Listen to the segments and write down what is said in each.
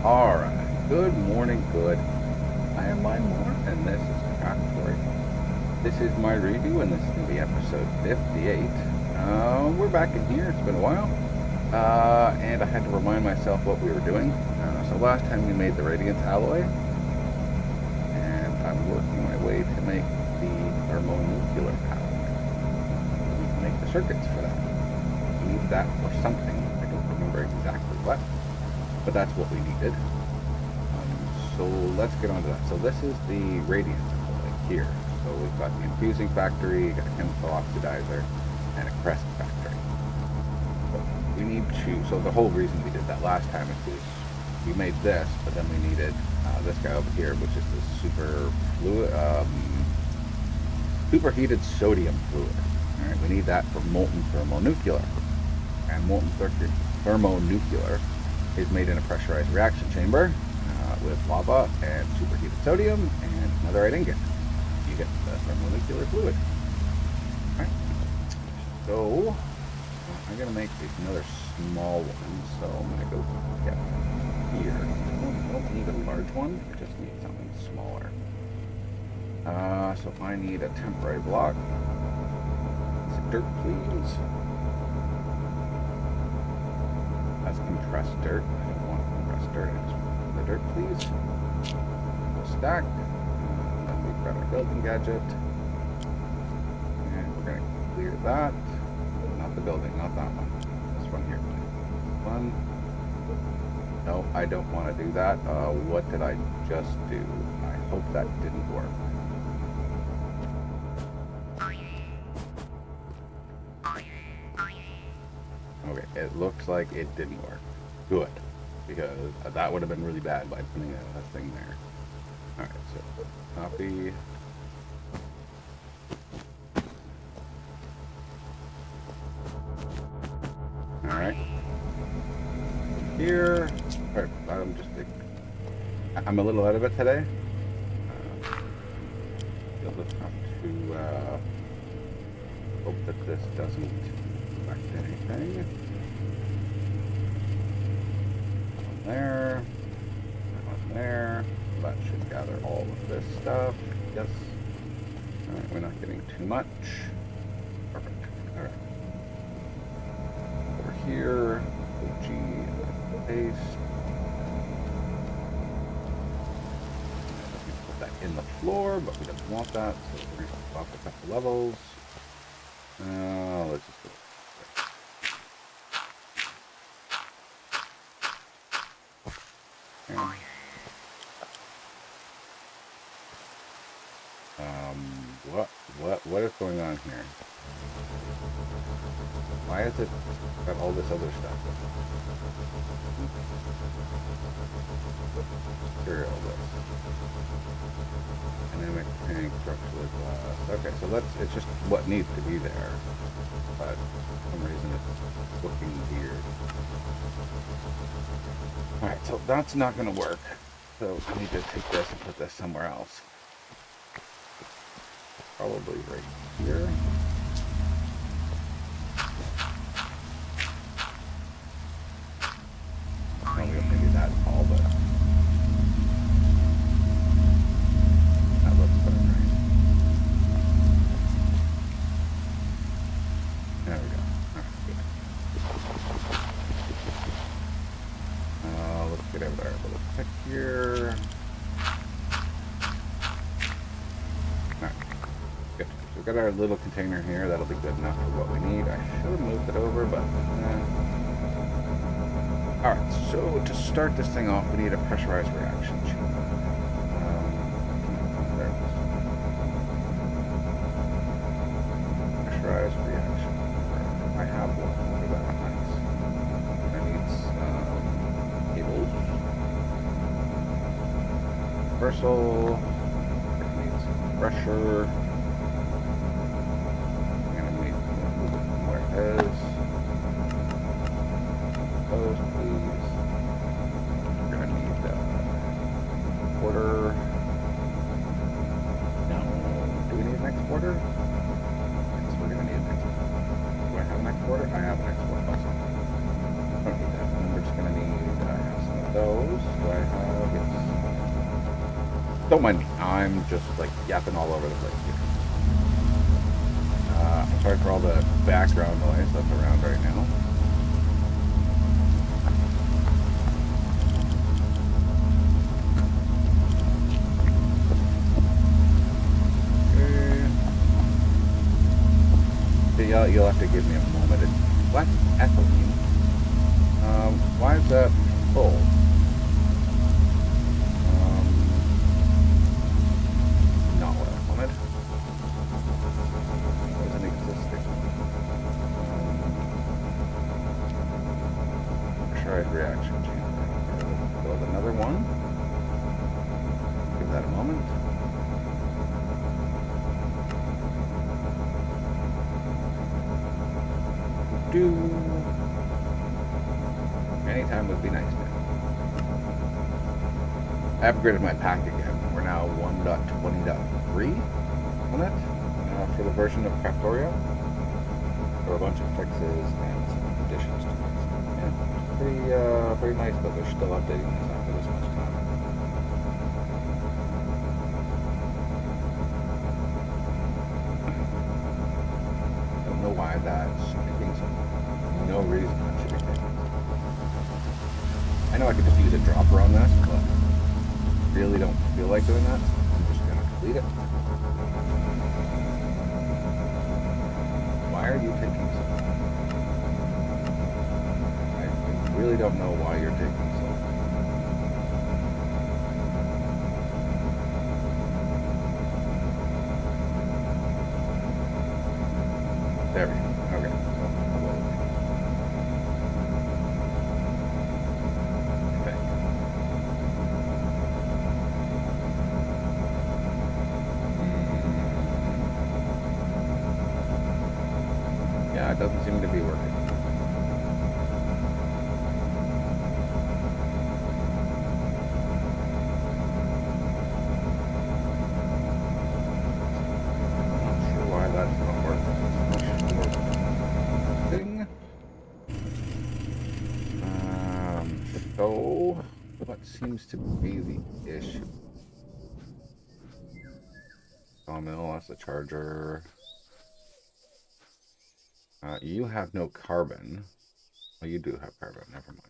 Alright, good morning, good. I am my morning, and this is Craftoria. This is my redo, and this is going to be episode 58. We're back in here, it's been a while. And I had to remind myself what we were doing. So last time we made the Radiance alloy, and I'm working my way to make the thermonuclear alloy. We can make the circuits for that. We need that for something. I don't remember exactly what, but that's what we needed. So let's get on to that. So this is the Radiance alloy here. So we've got the infusing factory, got a chemical oxidizer, and a crest factory. So we need to, so the whole reason we did that last time is we made this, but then we needed this guy over here, which is the superheated sodium fluid. All right, we need that for molten thermonuclear. And molten thermonuclear is made in a pressurized reaction chamber with lava and superheated sodium and netherite ingot. You get the thermonuclear fluid. All right. So I'm gonna make another small one. So I'm gonna go get here. I don't need a large one. I just need something smaller. So I need a temporary block. Some dirt, please. That's compressed dirt. I don't want compressed dirt. I just want the dirt, please. We'll stack. And then we've got our building gadget. And we're going to clear that. Not the building, not that one. This one here. One. No, I don't want to do that. What did I just do? I hope that didn't work. Okay, it looks like it didn't work. Good. Because that would have been really bad by putting a thing there. Alright, so copy. Alright. Here. Alright, I'm a little out of it today. You'll just have to hope that this doesn't affect anything. One there. One there. That should gather all of this stuff. Yes. Alright, we're not getting too much. Perfect. Alright. Over here. OG paste. Put that in the floor, but we don't want that, so we're going to swap a couple levels. Let's just go. What is going on here? Why is it got all this other stuff? Material this. Dynamic tank, structural glass. Okay, so it's just what needs to be there. But for some reason it's looking weird. Alright, so that's not going to work. So I need to take this and put this somewhere else. Probably right here. No, we don't need that tall, but that looks better, right? There we go. Alright, good. Let's get over our little pick here. Got our little container here. That'll be good enough for what we need. I should have moved it over, but alright, so to start this thing off, we need a pressurized reaction chamber. There it is. Pressurized reaction chamber. I have one. Look at that. Nice. I need some cables. Universal. It needs some pressure. Those, please. We're gonna need quarter. No, do we need an exporter? Yes, we're gonna need an exporter. Do I have an exporter? I have an exporter. Awesome. I don't need that. And we're just gonna need have some of those. those. Do I have... Yes. Don't mind me. I'm just like yapping all over the place here. I'm sorry for all the background noise that's around right now. Okay. You'll have to give me a moment. What? Ethylene? Why is that full? Not what I wanted. Wasn't existing. Tried reaction chamber. Build another one. Give that a moment. Anytime would be nice now. I upgraded my pack again. We're now 1.20.3 on it for the version of Craftoria. There are a bunch of fixes and some additions to it. Yeah, pretty nice that they're still updating this after this much time. I don't know why that's taking so long. No reason that should be taking so long. I know I could just use a dropper on this, but really don't feel like doing that. I'm just gonna delete it. Why are you taking so long? I really don't know why you're taking so long. There we go. Okay. Yeah, it doesn't seem to be working. Not sure why that's not working. So what seems to be the issue? Sawmill, that's the charger. You have no carbon. Well, you do have carbon, never mind.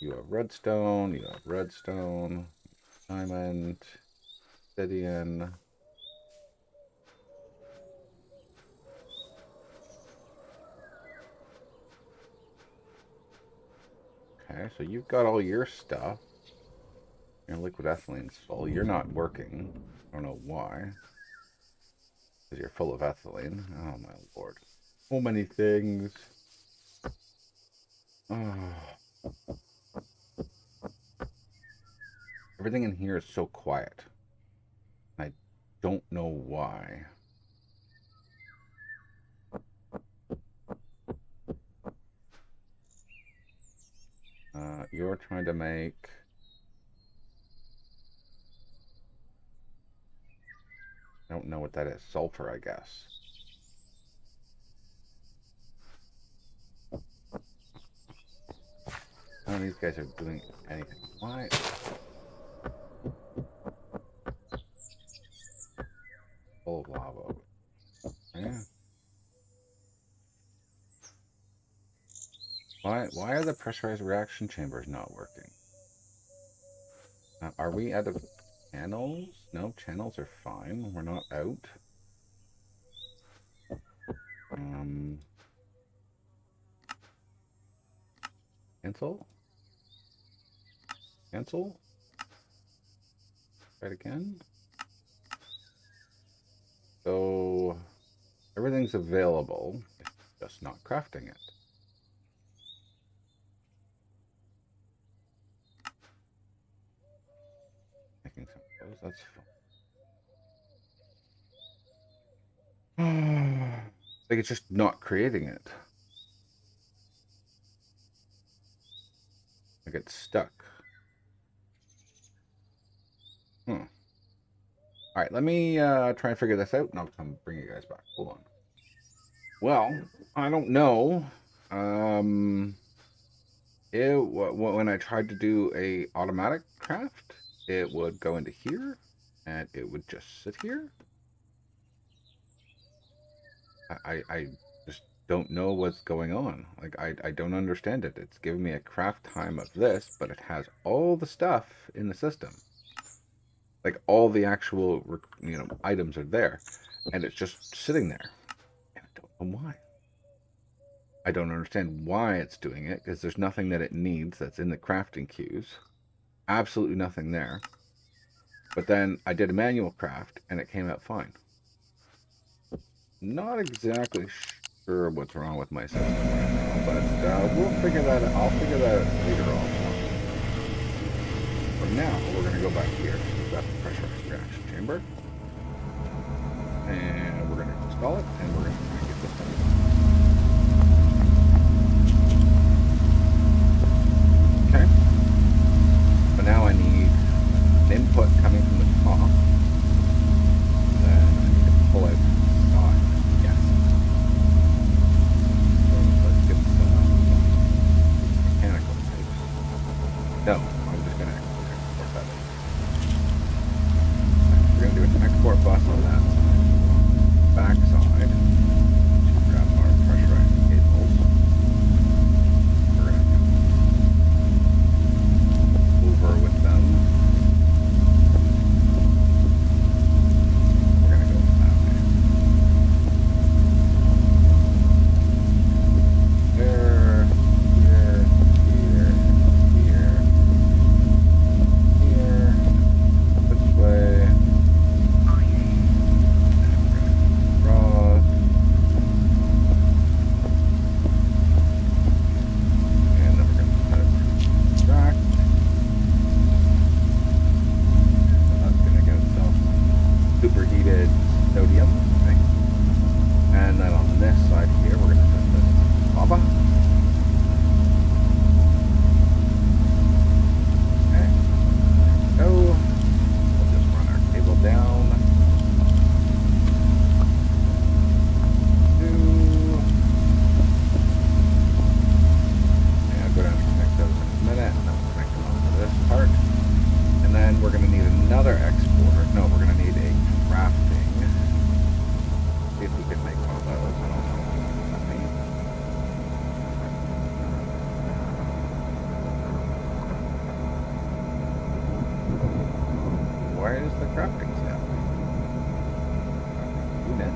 You have redstone, diamond, obsidian. Okay, so you've got all your stuff. Your liquid ethylene's full. You're not working. I don't know why. Because you're full of ethylene. Oh my lord. So many things. Oh. Everything in here is so quiet. I don't know why. You're trying to make... I don't know what that is. Sulfur, I guess. None of these guys are doing anything. Why? Full of lava. Yeah. Why are the pressurized reaction chambers not working? Are we out of channels? No, channels are fine. We're not out. Cancel? Cancel? Try it again. So everything's available. It's just not crafting it. Making some of those, that's fun. Like it's just not creating it. Like it's stuck. All right, let me try and figure this out, and I'll come bring you guys back. Hold on. Well, I don't know. When I tried to do a automatic craft, it would go into here, and it would just sit here. I just don't know what's going on. Like, I don't understand it. It's giving me a craft time of this, but it has all the stuff in the system. Like, all the actual, items are there, and it's just sitting there. And I don't know why. I don't understand why it's doing it, because there's nothing that it needs that's in the crafting queues. Absolutely nothing there. But then I did a manual craft, and it came out fine. Not exactly sure what's wrong with my system right now, but we'll figure that out. I'll figure that out later on. For now, we're going to go back here. We've got the pressurized reaction chamber. And we're going to install it, and we're going to try and get this done. Okay. But now I need an input coming from the top. Then I need to pull out stock. Yes. So let's get some mechanical tapes. No, I'm just going to export that in. We're going to do an export bus on that side. Back side. Grab our pressurized cables. We're going to over with them. We're going to go that way. There, here, here, here, here, this way. Cross. And then we're going to cut it track. That's going to get itself superheated sodium thing. And then on this side here, we're going to set this lava. Okay. There we go. We'll just run our cable down. And I'll go down and connect those in a minute. And then we'll connect them onto this part. And then we're going to need another exporter. No, we're going to need a crafting. See if we can make one of those. I don't know what that means. Where is the crafting step? Unit.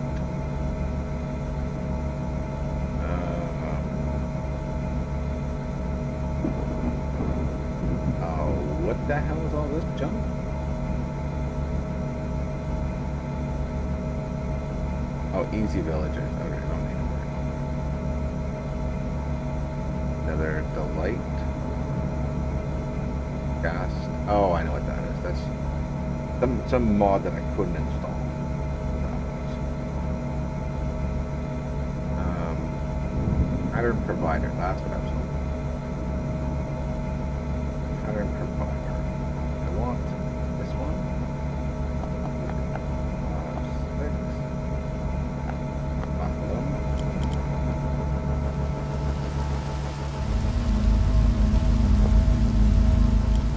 Oh, what the hell is all this junk? Oh, easy villagers. Okay, don't need to worry. Another delight. Gas. Oh, I know what that is. That's some mod that I couldn't install. Pattern provider. That's what I was looking for. Pattern provider. I want this one. 6. Both of them.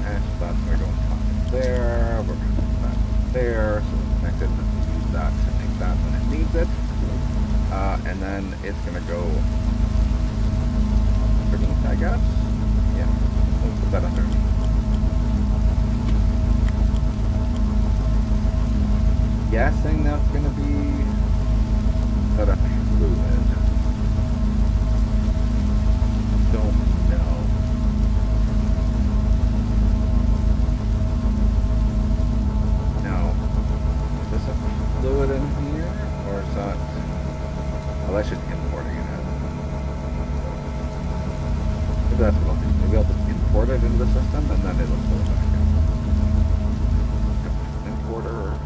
And so that's going to go on top of there. We're going to put that there. So it's connected. Let's use that to make that when it needs it. And then it's going to go underneath, I guess. Yeah. We'll put that underneath. Guessing that's going to be set up fluid. Don't know. Now, is this a fluid in here, or is that? Well, that's just importing it in. Maybe that's what I'll do. Maybe I'll just import it into the system, and then it'll pull it back in. Importer.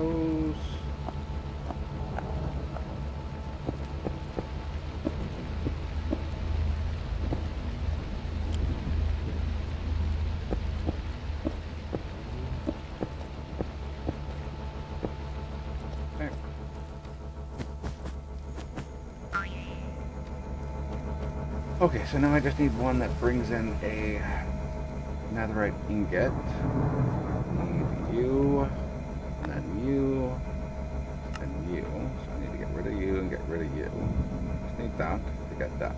those. Okay. Okay, so now I just need one that brings in a netherite ingot. Need you, and then you, and you. So I need to get rid of you and get rid of you. Just need that to get that.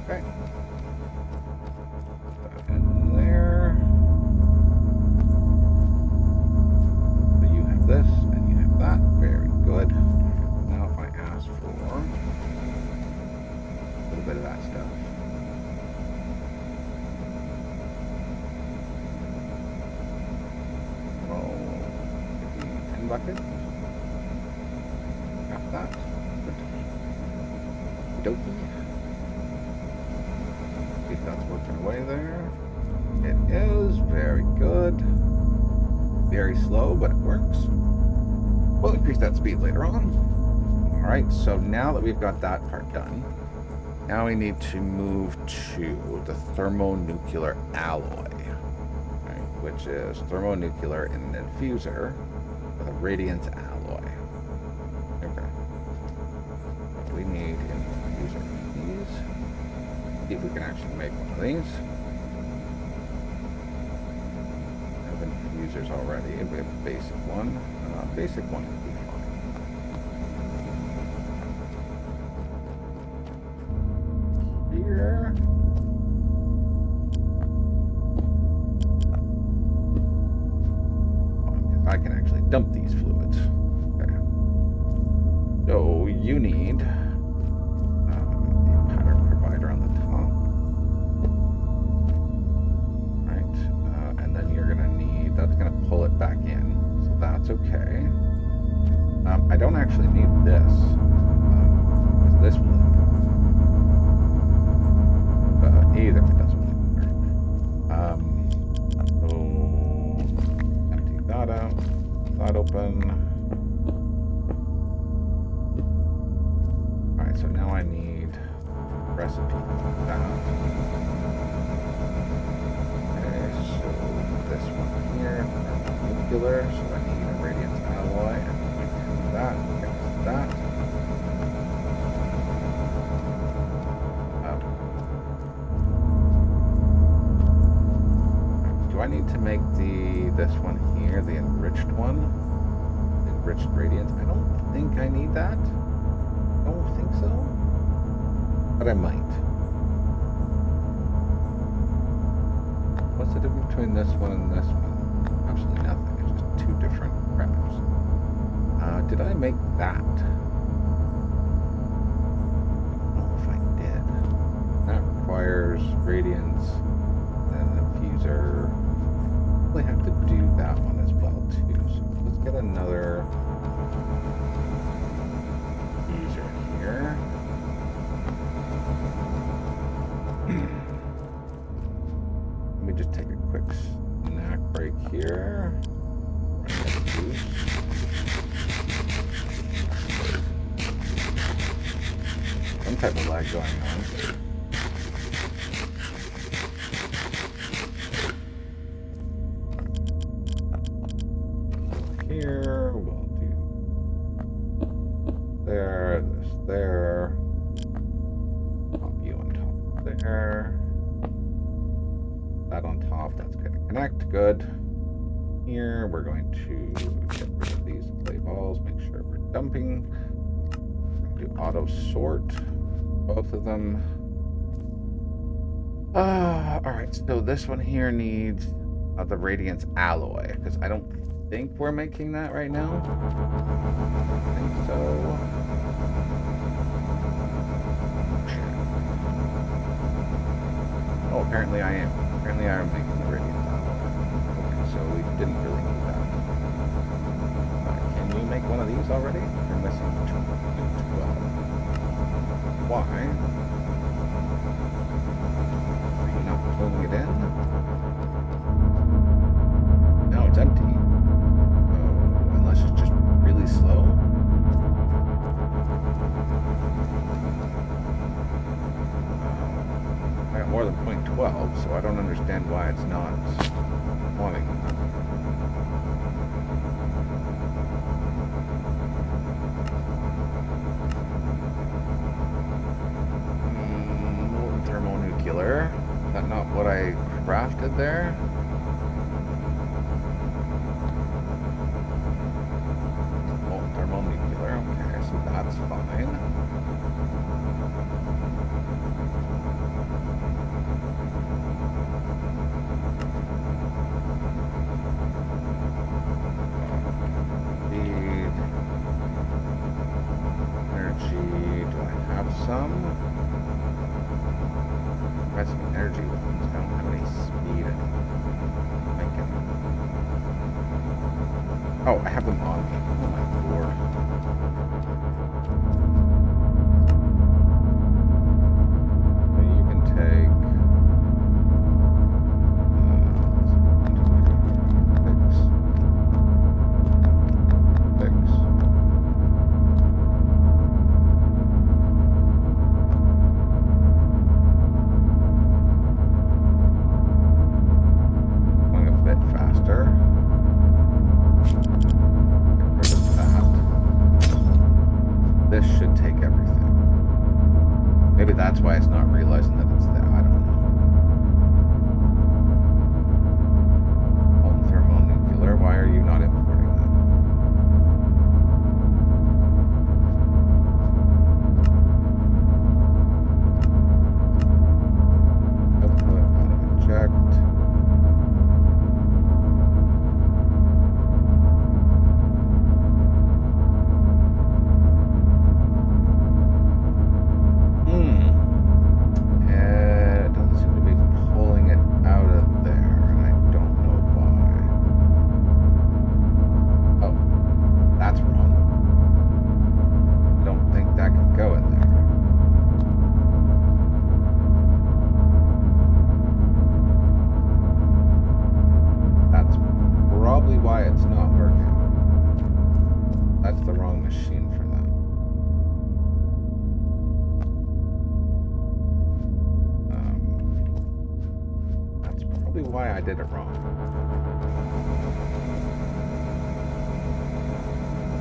Okay. Put that in there. So you have this and you have that. Very good. Now if I ask for a little bit of that stuff. Bucket. Got that. Dokie. See if that's working away there. It is. Very good. Very slow, but it works. We'll increase that speed later on. Alright, so now that we've got that part done, now we need to move to the thermonuclear alloy, right, which is thermonuclear in an infuser with a radiance alloy. Okay. We need infuser keys. See if we can actually make one of these. I have infusers already. We have a basic one. Basic one would be fine. Here. I can actually dump these fluids. Okay. So you need a pattern provider on the top. Right. And then you're going to need, that's going to pull it back in. So that's okay. I don't actually need this. This will either. It doesn't really matter. So empty that out. That open. Alright, so now I need recipe. That. Okay, so this one here, nuclear, so I need a radiance alloy, and that. Do I need to make this one here, the enriched one? Enriched radiance? I don't think I need that. I don't think so. But I might. What's the difference between this one and this one? Absolutely nothing. It's just two different crafts. Did I make that? I don't know if I did. That requires radiance and an infuser. Probably have to do that one as well too. So let's get another user here. Let me just take a quick snack break here. Some type of lag going on. Here, we'll do there, this there. Pop you on top there. That on top, that's going to connect. Good. Here, we're going to get rid of these clay balls, make sure we're dumping. Do auto sort both of them. Alright, so this one here needs the radiance alloy, because I don't think we're making that right now. I think so. Oh, apparently I am. Apparently I am making the radiance alloy. Okay, so we didn't really need that. Can you make one of these already? You're missing 12. Why? Are you not pulling it in? No, it's empty. got more than 0.12, so I don't understand why it's not wanting that. Molten thermonuclear. Is that not what I crafted there? Molten thermonuclear. Okay, so that's fine. Some got some energy ones. I don't have any speed anymore. Oh, I have them on me. Oh my lord. So you can take that's why it's not realizing that it's there. I don't know. Molten thermonuclear. Why are you not importing that? Output, auto eject. Why it's not working. That's the wrong machine for that. That's probably why I did it wrong.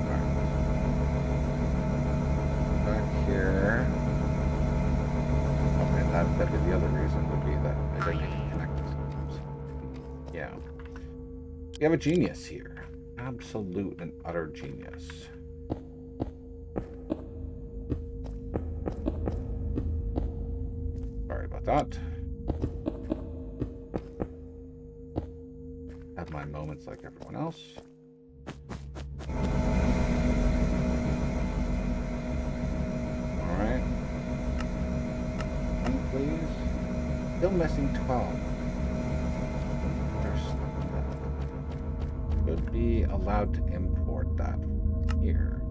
Right. Back here. Okay, that'd be the other reason would be that I didn't even connect this. Yeah. We have a genius here. Absolute and utter genius. Sorry about that. Have my moments like everyone else. Alright. One, please. Still missing 12. Should be allowed to import that here.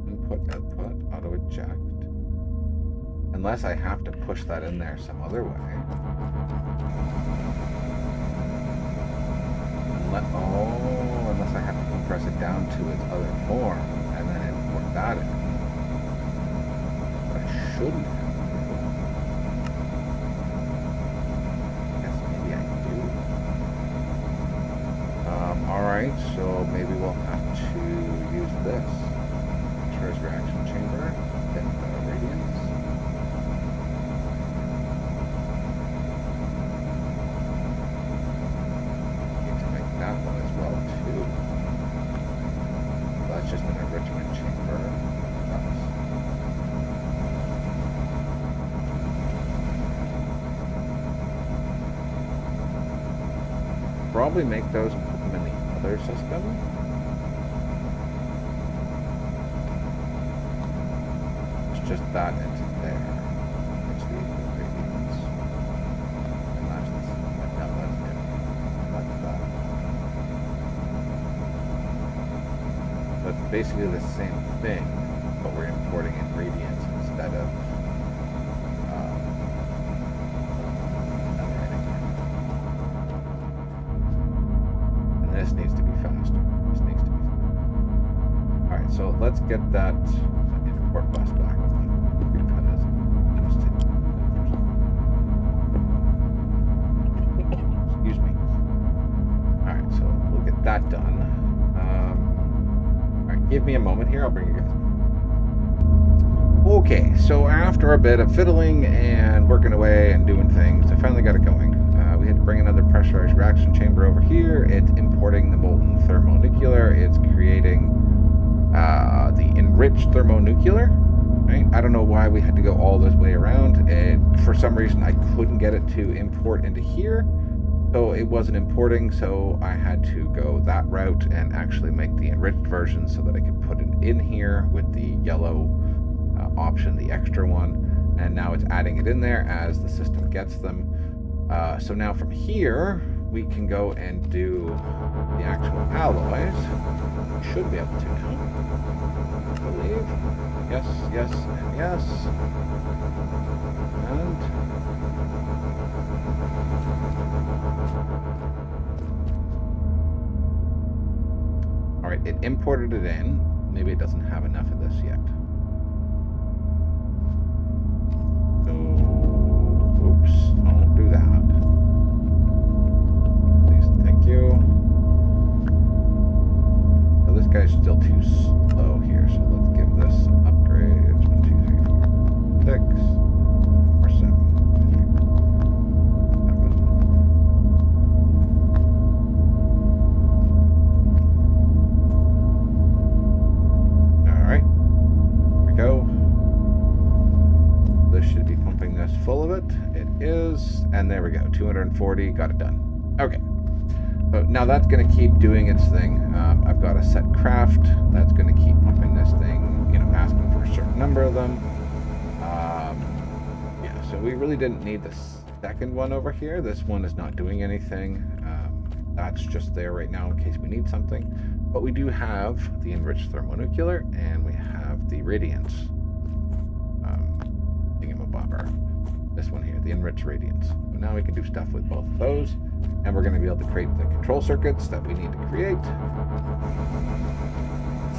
Input, output, auto eject. Unless I have to push that in there some other way. Unless I have to compress it down to its other form and then import that in. But I shouldn't have. Alright, so maybe we'll have to use this. First reaction chamber, then radiance. Need to make that one as well too. That's just an enrichment chamber. Probably make those and put them in the other system. It's just that into there. It's the ingredients. And that's this. No, that's it. That's that. That's basically the same thing, but we're importing ingredients instead of this needs to be faster. This needs to be. Alright, so let's get that import bus back because me a moment here. I'll bring you guys. Okay, so after a bit of fiddling and working away and doing things, I finally got it going. We had to bring another pressurized reaction chamber over here. It's importing the molten thermonuclear. It's creating the enriched thermonuclear. Right? I don't know why we had to go all this way around. For some reason, I couldn't get it to import into here. So it wasn't importing, so I had to go that route and actually make the enriched version so that I could put it in here with the yellow option, the extra one. And now it's adding it in there as the system gets them. So now from here, we can go and do the actual alloys. We should be able to now, I believe. Yes, yes, and yes. And all right, it imported it in. Maybe it doesn't have enough of this yet. So, oops, don't do that. Please and thank you. So this guy's still too slow here, so let's give this some upgrades. 1, 2, 3, 4, 6, or 7. 7. Alright. Here we go. This should be pumping this full of it. It is. And there we go. 240. Got it done. Okay. So now that's going to keep doing its thing. I've got a set craft. That's going to keep pumping this thing, you know, asking for a certain number of them. Yeah, so we really didn't need the second one over here. This one is not doing anything. That's just there right now in case we need something. But we do have the enriched thermonuclear, and we have the radiance thingamabobber. This one here, the enriched radiance. So now we can do stuff with both of those, and we're going to be able to create the control circuits that we need to create. Let's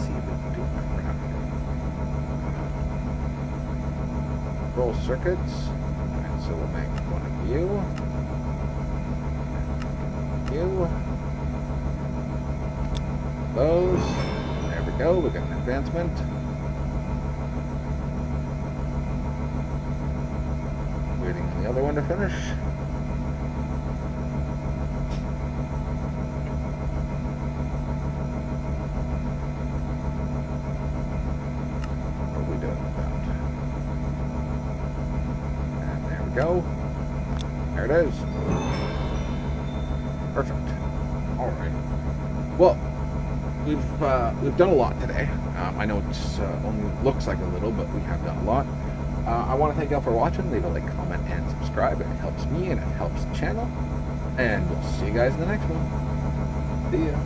see if we can do crap here. Control circuits. And so we'll make one of you. Those. There we go. We got an advancement. Waiting on the other one to finish. What are we doing with that? And there we go. There it is. Perfect. All right. Well, we've done a lot today. I know it's only looks like a little, but we have done a lot. I want to thank you all for watching. Leave a like, comment, and subscribe. It helps me and it helps the channel. And we'll see you guys in the next one. See ya.